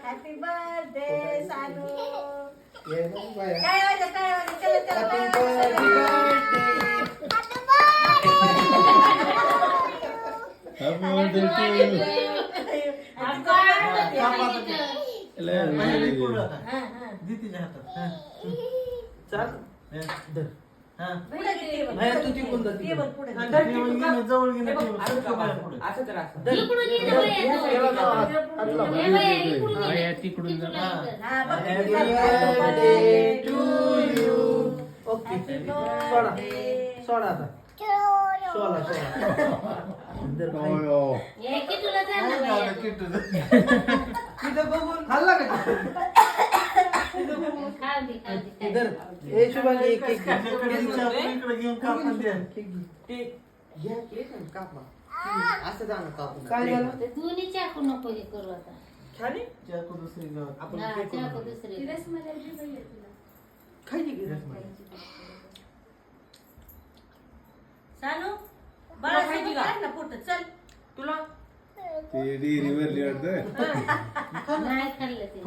Happy birthday Sanu. दोन्ही चाकू नको हे करू आता. सानू बाळा खायची ना पोट चल तुला ते डेअरीवर लिहिलं नाही खाल्लं ते.